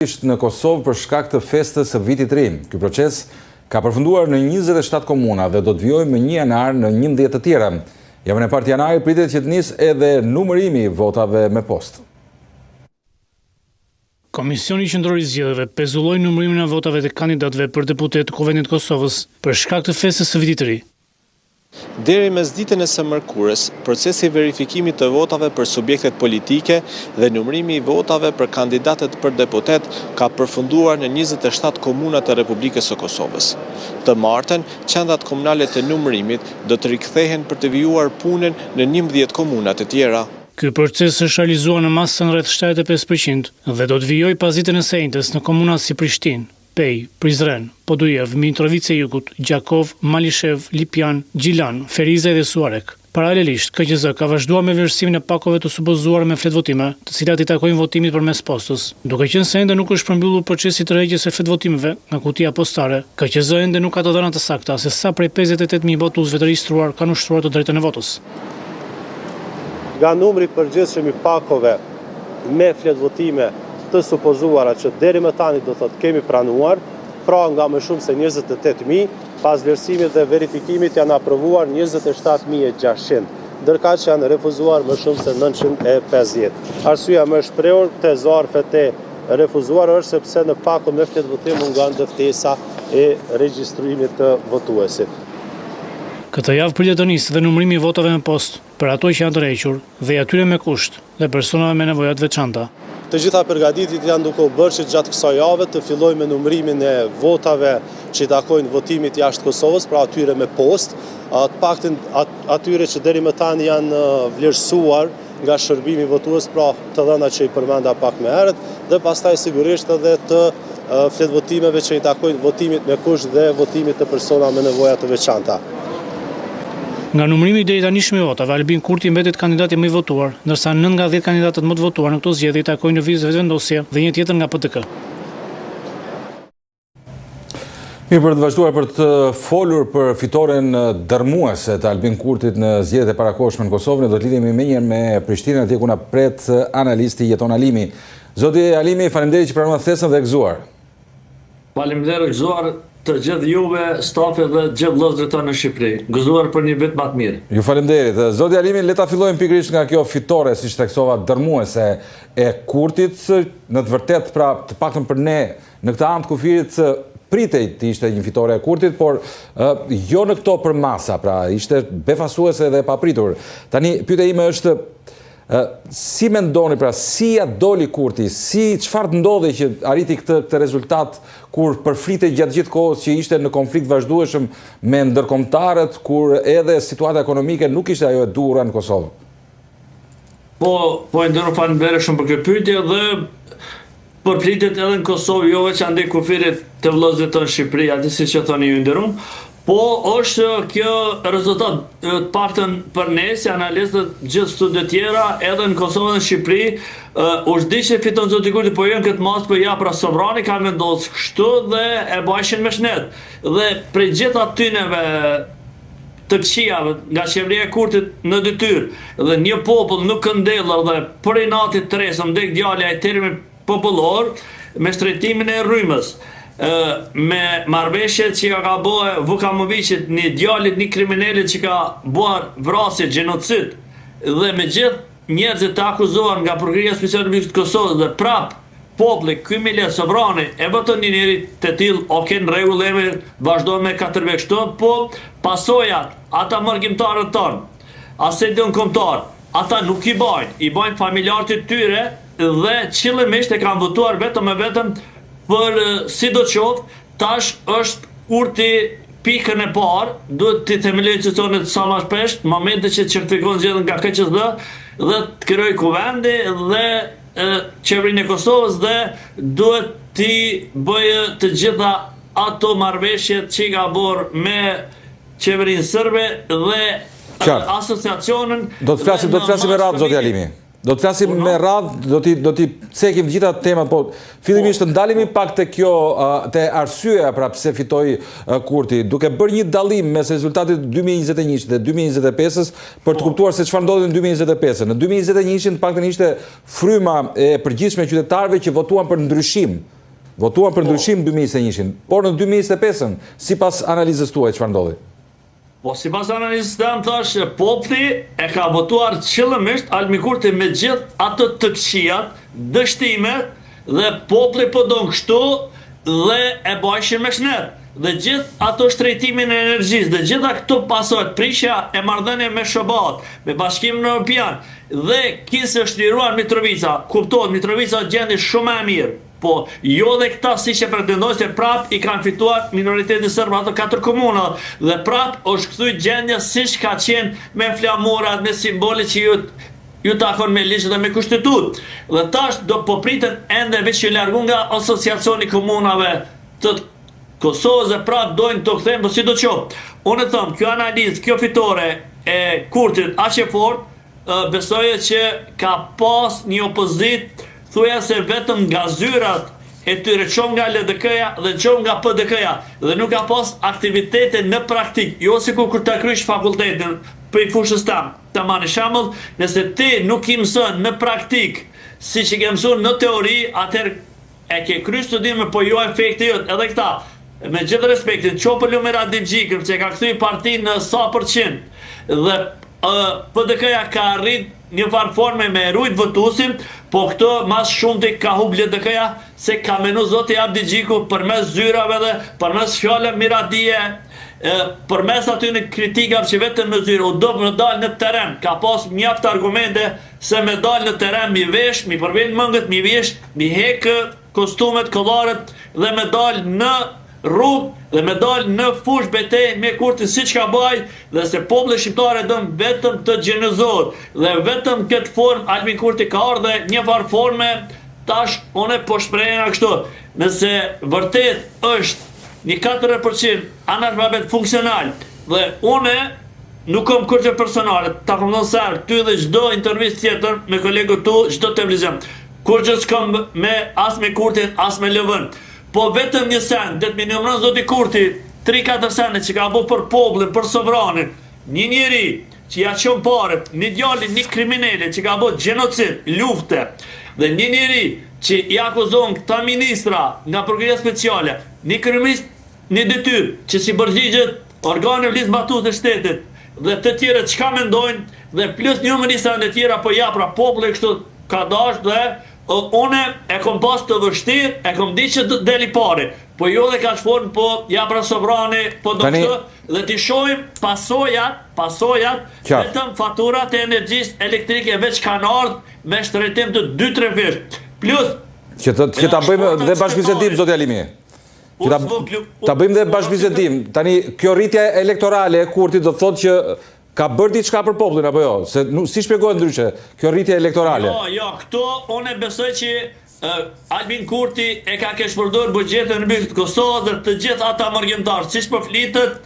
Në Kosovë për shkak të festës së vitit ri. Ky proces ka përfunduar në 27 komuna dhe do të vijojë më 1 janar në 11 të tjera. Javën e parë janarit pritet që të nisë edhe numërimi i votave me postë. Komisioni Qendror i Zgjedhjeve pezulloi numërimin e votave të kandidatëve për deputet të Kuvendit të Kosovës për shkak të festës së vitit ri. Deri mesditën e së mërkurës, procesi i verifikimit të votave për subjektet politike dhe numërimi i votave për kandidatët për deputet ka përfunduar në 27 komuna të Republikës së Kosovës. Të martën, qendrat komunale të numërimit do të rikthehen për të vijuar punën në 11 komuna të tjera. Ky proces është realizuar në masën rreth 75% dhe do të vijojë pas ditën e sejtës në komuna si Prishtinë, Pej, Prizren, Podujev, Mitrovica e Jugut, Gjakov, Malishev, Lipjan, Gjilan, Ferizaj dhe Suarek. Paralelisht, KQZ ka vazhduar me vlerësimin e pakove të supozuara me fletvotime, të cilat i takojnë votimit përmes postës. Duke qenë se ende nuk është përmbyllur procesi i tërheqjes së fletvotimeve nga kutia postare, KQZ ende nuk ka të dhëna të sakta se sa prej 58.000 votuesve të regjistruar kanë ushtruar të drejtën e votës. Nga numri i përgjithshëm i pakove me fletvotime të supozuara që deri më tani do thotë kemi pranuar, pra nga më shumë se 28.000, pas vlerësimit dhe verifikimit janë aprovuar 27.600, ndërka që janë refuzuar më shumë se 950. Arsyeja më e shprehur te zarfet e refuzuar është sepse në pakon me fletvotim mungon dëftesa e regjistrimit të votuesit. Këtë javë pritet të nisë dhe numërimi i votave me postë për ato që janë të rrequr dhe atyre me kusht dhe personave me nevoja të veçanta. Të gjitha përgatitjet janë duke u bërë që gjatë kësaj jave të fillojë me numërimin e votave që i takojnë votimit jashtë Kosovës, pra atyre me postë, të paktën atyre që deri më tani janë vlerësuar nga shërbimi votues, pra të dhëna që i përmenda pak më herët, dhe pastaj sigurisht edhe të fletvotimeve që i takojnë votimit me kusht dhe votimit të persona me nevoja të veçanta. Nga numërimi deri tanishëm i votave, Albin Kurti mbetet kandidati më i votuar, ndërsa 9 nga 10 kandidatët më të votuar në këto zgjedhje i takojnë lëvizjes vetëvendosje dhe një tjetër nga PTK. Mirë, për të vazhduar për të folur për fitoren dërmuese të Albin Kurtit në zgjedhjet e parakohshme në Kosovë, ne do të lidhemi më njëherë me Prishtinën, atje ku na pret analisti Jeton Alimi. Zoti Alimi, faleminderit që pranova thesën dhe gëzuar. Faleminderit gëzuar të gjithë juve, stafit dhe gjithë vëllezërit tonë në Shqipëri. Gëzuar për një vit më të mirë. Ju faleminderit. Zoti Alimi, le ta fillojmë pikërisht nga kjo fitore, siç theksova, dërmuese e Kurtit, në të vërtetë pra të paktën për ne në këtë anë të kufirit pritej të ishte një fitore e Kurtit, por jo në këto për masa, pra ishte befasuese dhe e papritur. Tani pyetja ime është si mendoni, pra si ja doli Kurti, çfarë ndodhi që arriti këtë rezultat kur përfritej gjatë gjithë kohës që ishte në konflikt vazhdueshëm me ndërkombëtarët, kur edhe situata ekonomike nuk ishte ajo e duhura në Kosovë? Po ndërro faleminderit shumë për këtë pyetje dhe përflitet edhe në Kosovë, jo veç ande kufirit të vëllezërit tonë në Shqipëri, aty siç e thoni ju nderuam. Po është kjo rezultat të partën për ne, si analistët gjithë studiet tjera, edhe në Kosovë dhe në Shqipëri, është di që fiton zoti Kurti, po jo në këtë mas, po ja pra sovrani ka vendosur kështu dhe e bajshin me shnet. Dhe prej gjitha tyneve të këqijave nga qeveria e Kurtit në detyrë dhe një popull nuk këndellër dhe për inatit të resëm dhe djalja e termin popullor me shtrejtimin e rrymës. Me marrëveshjet që ka bëhe Vukamovicit, një djalit, një kriminalit që ka bëhe vrasje, genocid, dhe me gjithë njerëzit të akuzuar nga Prokuria Speciale e Kosovës dhe prap populli, ky millet sovrani e voton një njeri të tillë, okay, në rregull, emri vazhdon me katërbek kështu, po pasojat, ata mërgjimtarët tonë, asedion kombëtar, ata nuk i bajnë familjarët e tyre dhe qëllimisht e kanë votuar vetëm e vetëm për sidoqoftë, tash është Kurti pikën e parë, duhet të themelojë institucionet sa më shpesh, në momentin që certifikon zgjedhjen nga KQZ dhe të krijojë kuvendi dhe qeverinë e Kosovës dhe duhet të bëjë të gjitha ato marrëveshjet që ka bërë me qeverinë serbe dhe asociacionin. Do të flasim me radhë, zoti Alimi. Do të flasim me radhë, do t'i cekim gjitha temat, po fillimisht të ndalemi pak të kjo, të arsyeja pra pse fitoi Kurti, duke bërë një dallim mes rezultatit 2021 dhe 2025-s për të kuptuar se çfarë ndodhi në 2025. Në 2021 paktën ishte fryma e përgjithshme e qytetarëve që votuan për ndryshim. Votuan për ndryshim në 2021, por në 2025-ën, sipas analizës tuaj, çfarë ndodhi? Po, si pas analizës të më thash, populli e ka votuar qëllëmisht Albin Kurti me gjithë ato të këqijat, dështimet, dhe populli po don kështu dhe e bajshin me shnet. Dhe gjithë ato shtrejtimin e energjisë, dhe gjitha këto pasojt, prishja e marrëdhënie me SHBA-t, me Bashkimin Evropian, dhe kisë është liruar Mitrovica, kuptohet, Mitrovica gjendi shumë e mirë. Po, jo dhe këta si që pretendojnë se prap i kanë fituar minoriteti sërbë ato 4 komuna dhe prap është këthuj gjendja si që ka qenë me flamurat, me simbole që ju takon me ligjë dhe me kushtetut. Dhe tash do po pritën ende veç që largun nga asociacioni komunave të Kosovës dhe prap dojnë të këthejmë, po si do qopë. Unë e thëmë, kjo analizë, kjo fitore e Kurtit aq e fort, besoje që ka pas një opozit thuja se vetëm nga zyrat e tyre qom nga LDK-ja dhe qom nga PDK-ja dhe nuk ka pas aktivitete në praktik, jo si kur të krysh fakultetin për i fushës tam. Të mani shambull, nëse ti nuk i mësën në praktik si që ke mësën në teori, atër e ke krysh studime, po jo efekti jëtë edhe këta. Me gjithë respektin, qopër Lumera Dibgjikër që ka këthuj parti në sa përqind dhe PDK-ja ka arrit një farë forme me rujt votusim, po këto mas shumë të ka hub LDK-ja se ka menu Zoti Abdi Gjiku për mes zyrave dhe për mes fjallë miradije, për mes aty në kritikave që vetëm në zyrë, u do me dalë në teren, ka pas mjaft argumente se me dalë në teren mi vesh, mi përvin mëngët, mi vesh, mi hekë kostumet, kollarët dhe me dalë në rrugë dhe me dalë në fush betej me Kurtin si që ka baj dhe se populli shqiptare dëmë vetëm të gjenëzor dhe vetëm këtë formë Albin Kurti ka ardhe një farë forme tash une po shprejna kështu nëse vërtet është një 4% analfabet funksional dhe une nuk kom kërgjë personale ta kom dhënë sërë ty dhe gjdo intervjist tjetër me kolegu tu gjdo televizyon kërgjë s'kom me as me Kurtin as me Lëvën. Po vetëm një sen, dhe të minimron Zoti Kurti, 3-4 sene që ka bu për poblin, për sovranin, një njeri që ja qënë pare, një djallin, një kriminele që ka bu gjenocid, lufte, dhe një njeri që i akuzon këta ministra nga Prokuria Speciale, një kriminist, një detyr që si bërgjigjet organe vlisë batus dhe shtetit, dhe të tjere që ka mendojnë, dhe plus një ministra në tjera po ja pra poblin kështu ka dash dhe une e kom pas të vështirë, e kom di që deli pari, po jo dhe ka shforën, po ja pra sovrani, po do këtë, dhe t'i shojmë pasojat, vetëm faturat e energjisë elektrike veç kanë ardhë me shtërejtim të 2-3 fish. Plus, që ta bëjmë dhe bashkëbisedim, Zoti Alimi. Ta bëjmë dhe bashkëbisedim. Tani, kjo rritja elektorale e Kurtit do të thotë që ka bërë diçka për popullin, apo jo? Se si shpjegohet ndryshe, kjo rritje elektorale? Jo, këto, unë e besoj që Albin Kurti e ka keshpërdor bugjetën në bërgjët Kosovë dhe të gjithë ata mërgjimtarë, si shpo flitët,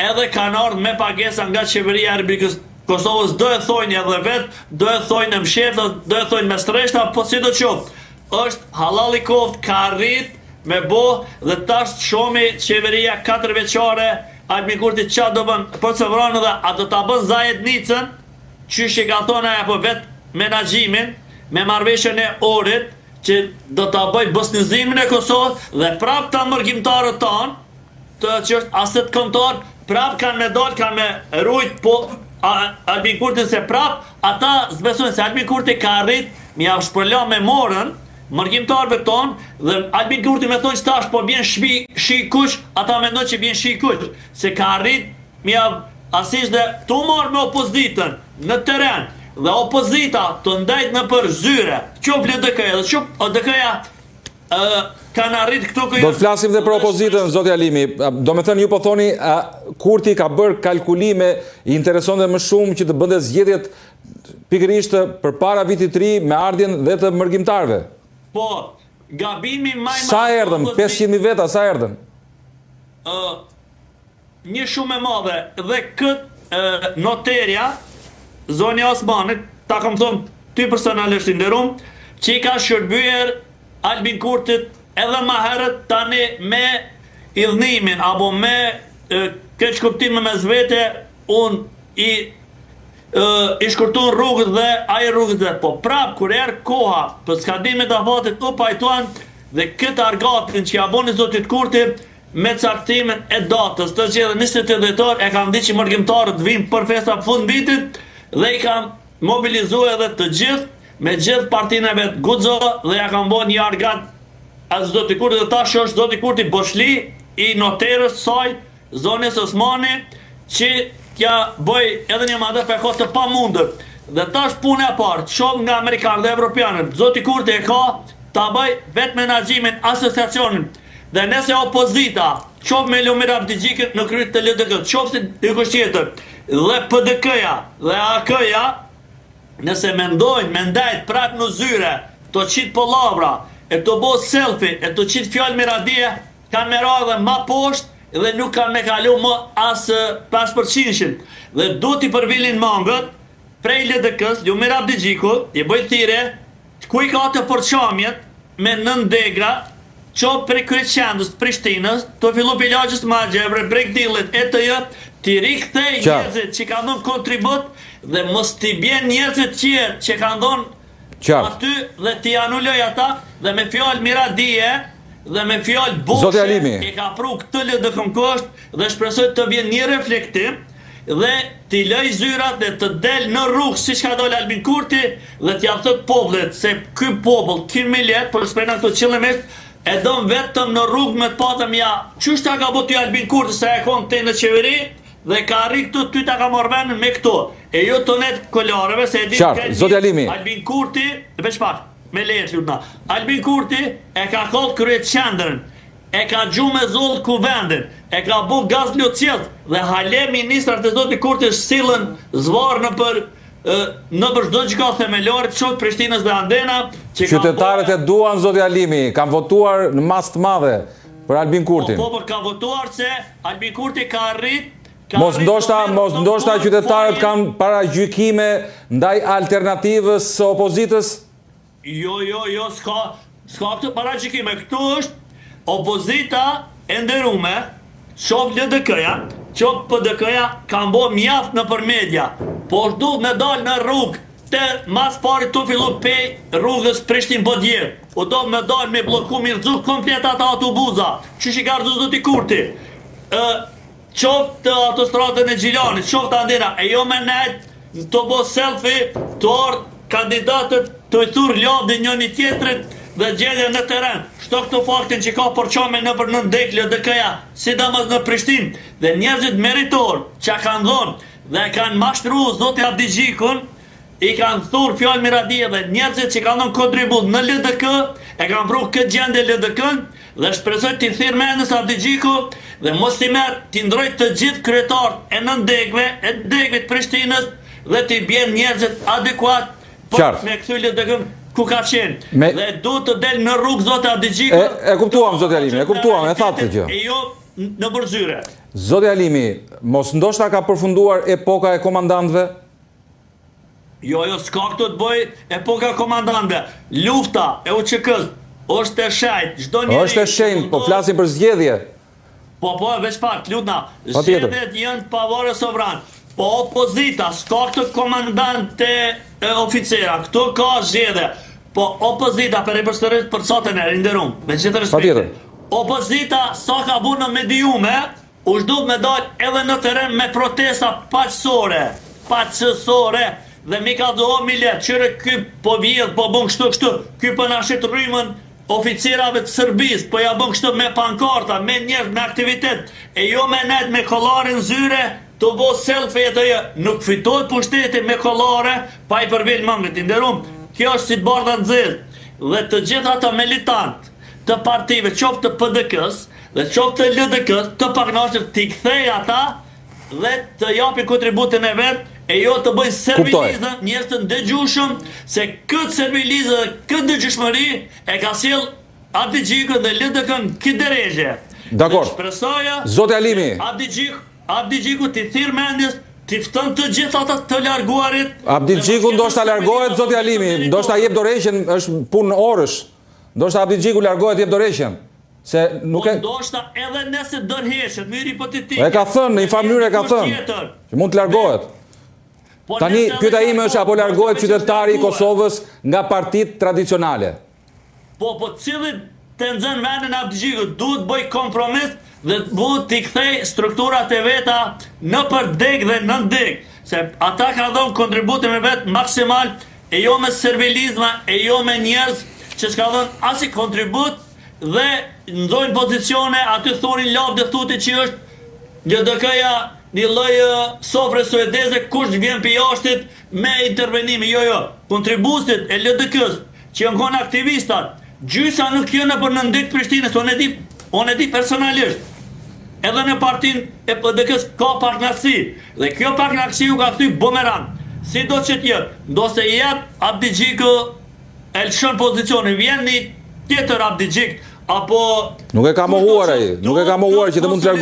edhe kanë ardhë me pagesa nga qeveria e Republikës Kosovës, do e thojnë edhe vetë, do e thojnë në mshefë, do e thojnë me streshta, po si do qoftë. është halal i koftë, ka rrit me bo dhe tash shomi qeveria 4 veçare Albin Kurti qa do bën për të vranë dhe a do të bën zajet nicën qysh i ka thonë apo vetë menaxhimin me marrëveshjen e orit që do të bëj bosnizimin e Kosovës dhe prap të mërgjimtarët tanë të që është aset kontor prap kanë me dalë, kanë me rujt po Albin Kurti se prap ata zbesojnë se Albin Kurti ka arrit mi ja shpërla me morën mërgjimtarëve tonë dhe Albin Kurti me thonë që tash po bjen shi kush, ata me ndonë që bjen shi kush, se ka arrit mja asish dhe tu marrë me opozitën në teren dhe opozita të ndajt në për zyre, qop LDK-ja dhe qop ODK-ja kanë arrit këto këjo... Do të flasim dhe për opozitën, Zoti Alimi. Do me thënë ju po thoni, Kurti ka bërë kalkulime, i intereson dhe më shumë që të bënde zgjedhjet pikërisht për para vitit 3 me ardhjen dhe të mërgjimtarëve. Po, gabimi maj... Sa erdhen? 500.000 veta, sa erdhen? Një shumë e madhe dhe këtë noterja, Zonja Osmanit, ta kom thonë ty personalisht i nderuar, që i ka shërbyer Albin Kurtit edhe më herët tani me idhnimin apo me keq kuptim me zvete, unë i shkurtun rrugët dhe ai rrugët dhe po prap kur erë koha për skadimet afatit u pajtuan dhe këtë argatin që ja boni zotit Kurti me caktimin e datës të gjithë 28 dhjetor e kam ditë që mërgjimtarët vinë për festa fund vitit dhe i kam mobilizuar edhe të gjithë me gjithë partinë e vetë Guxo dhe ja kam bo një argat as zoti Kurti dhe tash është zoti Kurti Boshli i noterës saj zonës Osmani që tja bëj edhe një mandat për kohë të pamundër. Dhe tash punë e parë, shumë nga Amerikanë dhe Evropianët, zoti Kurti e ka ta bëj vetë menaxhimin asociacionin. Dhe nëse opozita, qoftë me Lumir Abdigjikën në kryet të LDK, qoftë dikush tjetër, dhe PDK-ja dhe AK-ja, nëse mendojnë me ndajt prap në zyre, të qitë pëllavra, e të bo selfie, e të qitë fjallë miradie, kanë me ra dhe ma poshtë, dhe nuk kanë me kalu më asë 5%. Dhe du t'i përvilin mangët, prej LDK-s, Lumir Abdigjiku, i bëjt thire, ku i ka të përqamjet me nëndegra, qopë prej kryqendës të Prishtinës, të fillu pilagjës Magjebre, bregdillit, e të jëtë, t'i rikthej njerëzit që kanë dhënë kontribut, dhe mos t'i bjen njerëzit tjerë që kanë dhënë aty, dhe t'i anulloj ata, dhe me fjallë miradie, dhe me fjallë boshe, e ka pru këtë LDK-n kështë dhe shpresoj të vjen një reflektim dhe t'i lëj zyrat dhe të del në rrugë si që ka dole Albin Kurti dhe t'ja thët popullet se ky popull, ky millet, për shprejna këto qëllimisht, e dëm vetëm në rrugë me të patëm ja, qështë ta ka botë Albin Kurti se e konë të në qeveri dhe ka rri këtu, ty ta ka morvenën me këto. E jo të netë kollareve se e di Albin Kurti, veç pak, me lejet ljudna. Albin Kurti e ka kollë kryet qendrën, e ka gju me zullë kuvendin, e ka bu gaz ljocjet dhe hale ministrat e zoti Kurti silën zvarë në për shdo që ka themelorit qëtë Prishtinës dhe Andena. Qytetarët e duan zoti Alimi, kam votuar në mas të madhe për Albin Kurtin. Po, ka votuar se Albin Kurti ka rrit. Mos ndoshta qytetarët kanë para gjykime ndaj alternativës së opozitës? Jo, s'ka këtë para gjykime. Këtu është opozita e nderume, qoftë LDK-ja, qoftë PDK-ja, kanë bo mjaft në për media, por du me dalë në rrugë, te mas pari të fillu pej rrugës Prishtin-Bodje, u do me dalë me bloku mirëzuk komplet ata autobuza, që që ka rëzuz zoti Kurti, qoftë autostradën e Gjilanit, qoftë Andina, e jo me nejtë të bo selfie, të ardë kandidatët të i thurë lodë njëni tjetrit dhe gjedhje në teren. Shto këto faktin që ka përqame në për nëndek LDK-ja, si damas në Prishtin, dhe njerëzit meritor që kanë dhonë dhe kanë mashtru zoti Abdigjikun, i kanë thurë fjallë miradie dhe njerëzit që kanë dhonë kontribut në LDK, e kanë pru këtë gjende LDK-n, dhe shpresoj t'i thirë menës Abdigjiku dhe mos t'i merë t'i ndrojt të gjithë kryetarët e nëndekve, e ndekve të Prishtinës dhe t'i bjen njerëzit adekuat me këthy LDK-n ku ka qenë. Dhe du të del në rrugë zote Abdigjiku. E kuptuam, zote Alimi, e kuptuam, e thatë të gjë. E jo në bërzyre. Zote Alimi, mos ndoshta ka përfunduar epoka e komandantëve? Jo, s'ka këtu të bëj epoka komandantëve. Lufta e UÇK-s është e shajt. është e shenjtë, po flasim për zgjedhje. Po, veç pak, lutna. Zgjedhjet janë pavore sovran. Po opozita, s'ka këtë komandante oficera, këtu ka zgjedhje. Po opozita, për e përstërit për sotën e rinderum, me gjithë respekte. Opozita, sa ka bu në mediume, u shdu me dalë edhe në teren me protesta paqësore, dhe mi ka doho millet, qëre ky po vjedh, po bën kështu, ky po nashit rrymën oficerave të Sërbis, po ja bën kështu me pankarta, me njerëz, me aktivitet, e jo me net me kollarin zyre, të bo selfie të jë, nuk fitoj pushteti me kollare, pa i përvil mangët, inderum, kjo është si të bardha në zilë, dhe të gjitha të militant të partive, qoftë të PDK-s, dhe qoftë të LDK-s, të paknashër t'i kthej ata, dhe të japi kontributin e vetë, e jo të bëjnë servilizën njërë të ndëgjushëm, se këtë servilizë dhe këtë dëgjushmëri e ka sjell Abdigjikun dhe LDK-n këtë deregje. Dakor. Zote Alimi. Abdigjiku t'i thirë mendjes Ti fton të gjithë ata të larguarit. Abdi Xhiku ndoshta largohet, zoti Alimi, ndoshta jep dorëheqjen, është punë orësh. Ndoshta Abdi Xhiku largohet, jep dorëheqjen. Se nuk e ndoshta edhe nëse dorëheqet, më hipotetik. E ka thënë, në një farë mënyrë e ka thënë që mund të largohet. Tani pyetja ime është apo largohet qytetari i Kosovës nga partitë tradicionale? Po cili të nxën vendin Abdi Xhiku duhet bëj kompromis dhe duhet t'i kthej strukturat e veta në përdeg dhe në ndeg, se ata ka dhënë kontributin e vet maksimal, e jo me servilizma, e jo me njerëz që s'ka dhënë as i kontribut dhe nxojnë pozicione, aty thonin lavë dhe thuti që është LDK-ja një lloj sofre suedeze, kush vjen për jashtit me intervenime. Jo. Kontributit e LDK-s që janë konë aktivistat, gjysa nuk janë për në ndeg Prishtinës, unë e di personalisht. Edhe në partinë e PDK-s ka partnersi, dhe kjo partnersi u ka kthy bumerang. Si do që t'jetë, ndose jep Abdi Xhiku e lëshon pozicionin, vjen një tjetër Abdi Xhik, apo... Nuk e ka mohuar ai, nuk e ka mohuar që të mund të largohet.